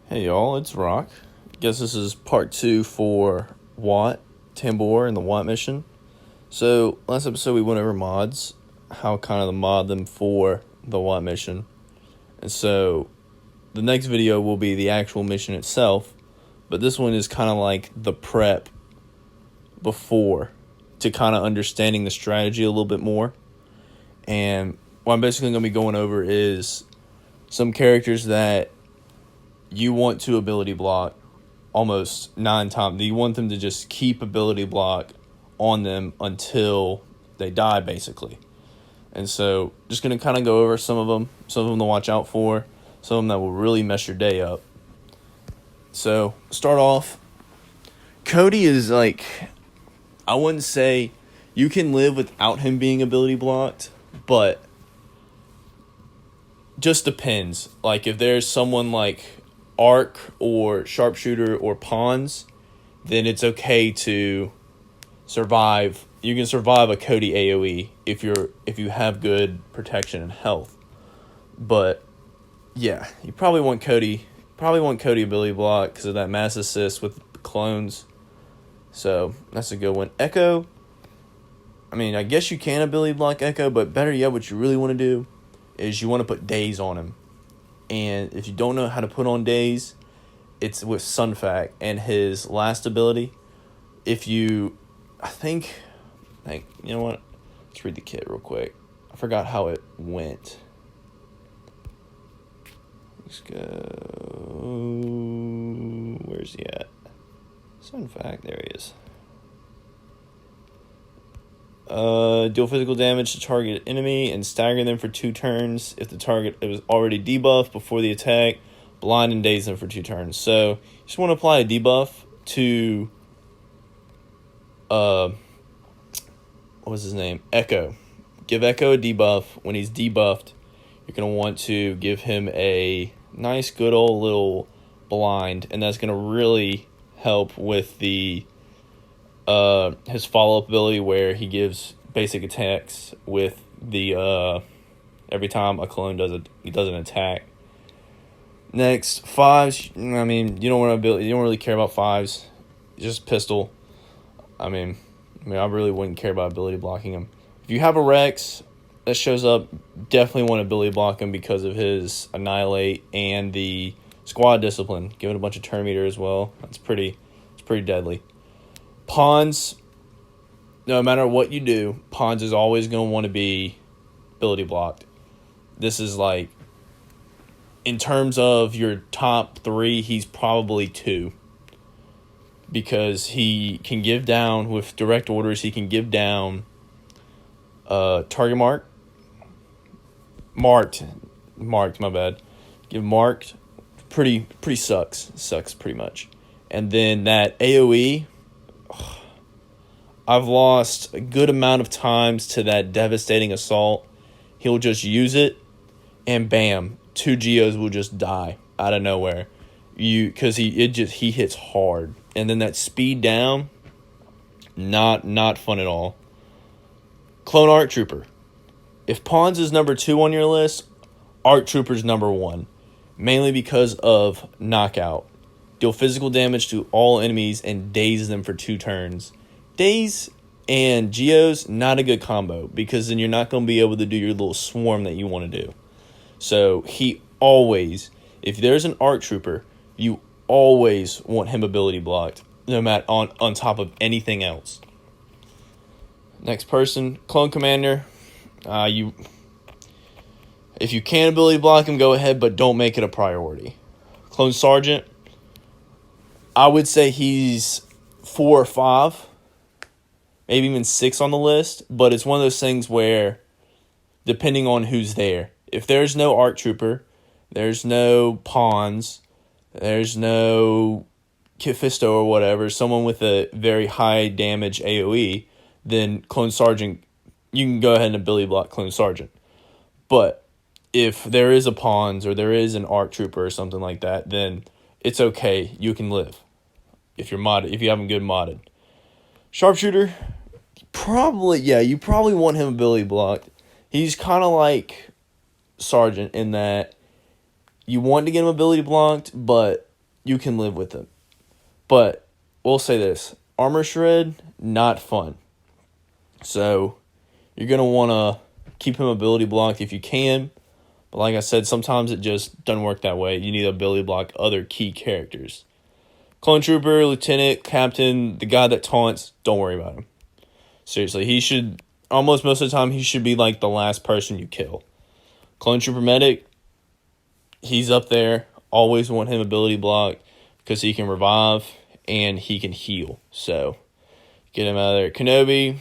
Hey y'all, it's Rock. Guess this is part 2 for Watt, Tambor, and the Watt mission. So, last episode we went over mods, how kind of to mod them for the Watt mission. And so, the next video will be the actual mission itself, but this one is kind of like the prep before to kind of understanding the strategy a little bit more. And what I'm basically going to be going over is some characters that you want to ability block almost 9 times. You want them to just keep ability block on them until they die, basically. And so, just going to kind of go over some of them to watch out for, some of them that will really mess your day up. So, start off, Cody is like, I wouldn't say you can live without him being ability blocked, but just depends. Like, if there's someone like arc or sharpshooter or pawns, then it's okay to survive. You can survive a Cody AoE if you have good protection and health. But yeah, you probably want Cody ability block because of that mass assist with clones. So that's a good one. Echo, I mean, I guess you can ability block Echo, but better yet, what you really want to do is you want to put daze on him. And if you don't know how to put on daze, it's with Sunfac and his last ability. If you, I think, you know what? Let's read the kit real quick. I forgot how it went. Let's go. Where's he at? Sunfac, there he is. Deal physical damage to target enemy and stagger them for 2 turns if the target was already debuffed before the attack. Blind and daze them for 2 turns. So you just want to apply a debuff to what was his name? Echo. Give Echo a debuff. When he's debuffed, you're gonna want to give him a nice good old little blind, and that's gonna really help with the his follow-up ability where he gives basic attacks with the every time a clone does an attack. Next, 5s. I mean, you don't really care about 5s. Just pistol. I mean, I really wouldn't care about ability blocking him. If you have a Rex that shows up, definitely want to ability block him because of his Annihilate and the Squad Discipline. Give it a bunch of turn meter as well. It's pretty deadly. Pawns, no matter what you do, Pawns is always going to want to be ability blocked. This is like, in terms of your top 3, he's probably 2. Because he can give down, with direct orders, he can give down target marked, my bad. Give marked, pretty sucks pretty much. And then that AoE, I've lost a good amount of times to that devastating assault. He'll just use it, and bam, 2 Geos will just die out of nowhere. Because he hits hard, and then that speed down, not fun at all. Clone Art Trooper. If Pawns is number 2 on your list, Art Trooper's number 1, mainly because of knockout. Deal physical damage to all enemies and daze them for 2 turns. Daze and Geos, not a good combo, because then you're not going to be able to do your little swarm that you want to do. So he always, if there's an Art Trooper, you always want him ability blocked, no matter on top of anything else. Next person, Clone Commander. If you can ability block him, go ahead, but don't make it a priority. Clone Sergeant, I would say he's 4 or 5, maybe even 6 on the list, but it's one of those things where, depending on who's there, if there's no Art Trooper, there's no Pawns, there's no Kifisto or whatever, someone with a very high damage AoE, then Clone Sergeant, you can go ahead and ability block Clone Sergeant. But if there is a Pawns or there is an Art Trooper or something like that, then it's okay. You can live if you're modded, if you have him good modded. Sharpshooter, you probably want him ability blocked. He's kind of like Sergeant in that you want to get him ability blocked, but you can live with it. But we'll say this: Armor Shred, not fun. So you're gonna want to keep him ability blocked if you can. But like I said, sometimes it just doesn't work that way. You need to ability block other key characters. Clone Trooper, Lieutenant, Captain, the guy that taunts, don't worry about him. Seriously, he should, almost most of the time, he should be like the last person you kill. Clone Trooper Medic, he's up there. Always want him ability blocked because he can revive and he can heal. So, get him out of there. Kenobi,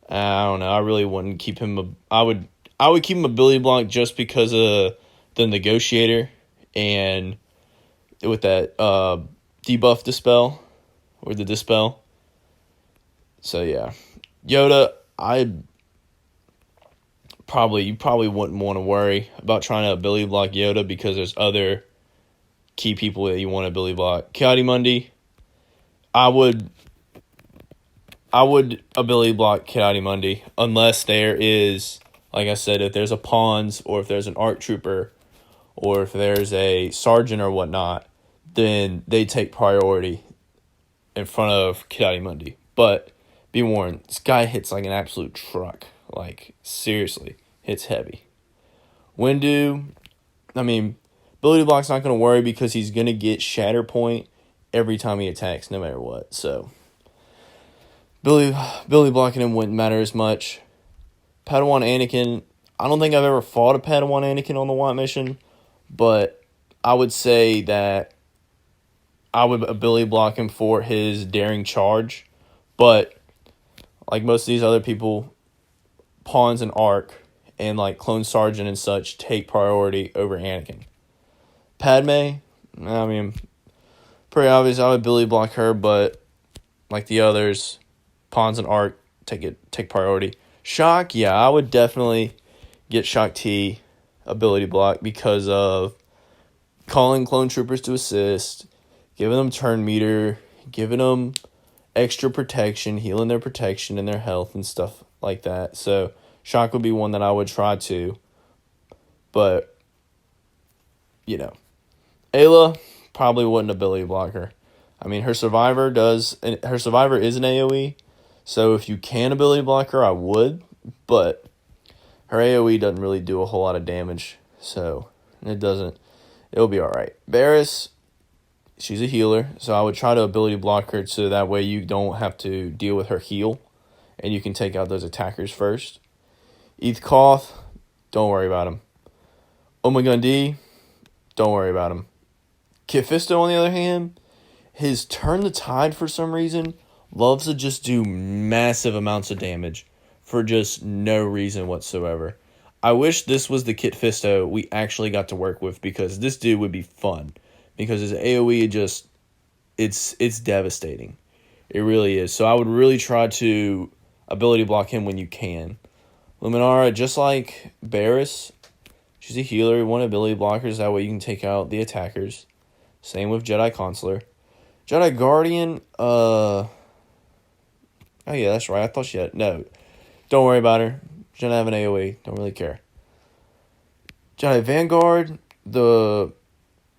I don't know. I really wouldn't keep him. I would keep him ability blocked just because of the Negotiator and with that debuff dispel or the dispel. So yeah, Yoda, you probably wouldn't want to worry about trying to ability block Yoda because there's other key people that you want to ability block. Ki-Adi-Mundi, I would ability block Ki-Adi-Mundi unless there is, like I said, if there's a Pawns or if there's an ARC Trooper or if there's a Sergeant or whatnot, then they take priority in front of Ki-Adi-Mundi. But be warned, this guy hits like an absolute truck. Like, seriously, hits heavy. Windu, ability block's not going to worry because he's going to get Shatter Point every time he attacks, no matter what. So, ability blocking him wouldn't matter as much. Padawan Anakin, I don't think I've ever fought a Padawan Anakin on the White mission, but I would say that I would ability block him for his daring charge. But like most of these other people, Pawns and ARC and like Clone Sergeant and such take priority over Anakin. Padme, pretty obvious I would ability block her, but like the others, Pawns and ARC take priority. Shock, yeah, I would definitely get Shock T ability block because of calling clone troopers to assist, giving them turn meter, giving them extra protection, healing their protection and their health and stuff like that. So Shock would be one that I would try to. But, Ayla probably wouldn't ability block her. Her survivor is an AoE. So if you can ability block her, I would. But her AoE doesn't really do a whole lot of damage. So it'll be alright. Barriss, she's a healer. So I would try to ability block her so that way you don't have to deal with her heal. And you can take out those attackers first. Eth Koth, don't worry about him. Omega D, don't worry about him. Kit Fisto, on the other hand, his Turn the Tide for some reason loves to just do massive amounts of damage for just no reason whatsoever. I wish this was the Kit Fisto we actually got to work with because this dude would be fun. Because his AoE it's devastating. It really is. So I would really try to ability block him when you can. Luminara, just like Barriss, she's a healer. One ability blockers, that way you can take out the attackers. Same with Jedi Consular. Jedi Guardian, oh yeah, that's right. I thought she had, no. Don't worry about her. She doesn't have an AoE. Don't really care. Jedi Vanguard, the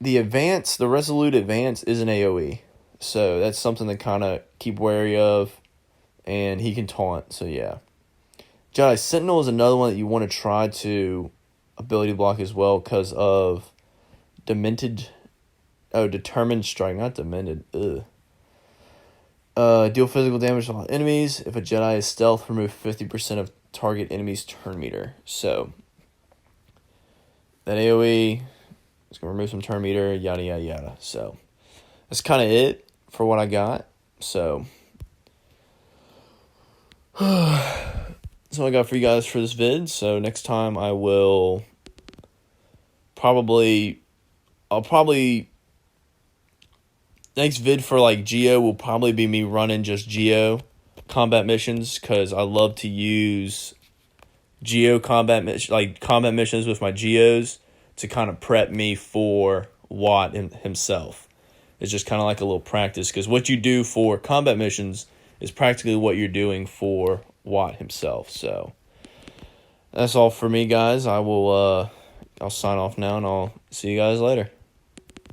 Resolute Advance is an AoE. So that's something to kind of keep wary of. And he can taunt, so yeah. Jedi Sentinel is another one that you want to try to ability block as well because of Determined Strike, not Demented. Deal physical damage to all enemies. If a Jedi is stealth, remove 50% of target enemy's turn meter. So, that AoE is going to remove some turn meter, yada, yada, yada. So, that's kind of it for what I got. So, that's all I got for you guys for this vid. So, next time I'll probably next vid for like Geo will probably be me running just Geo combat missions because I love to use Geo combat missions with my Geos to kind of prep me for Watt himself. It's just kind of like a little practice because what you do for combat missions is practically what you're doing for Watt himself. So that's all for me, guys. I'll sign off now and I'll see you guys later.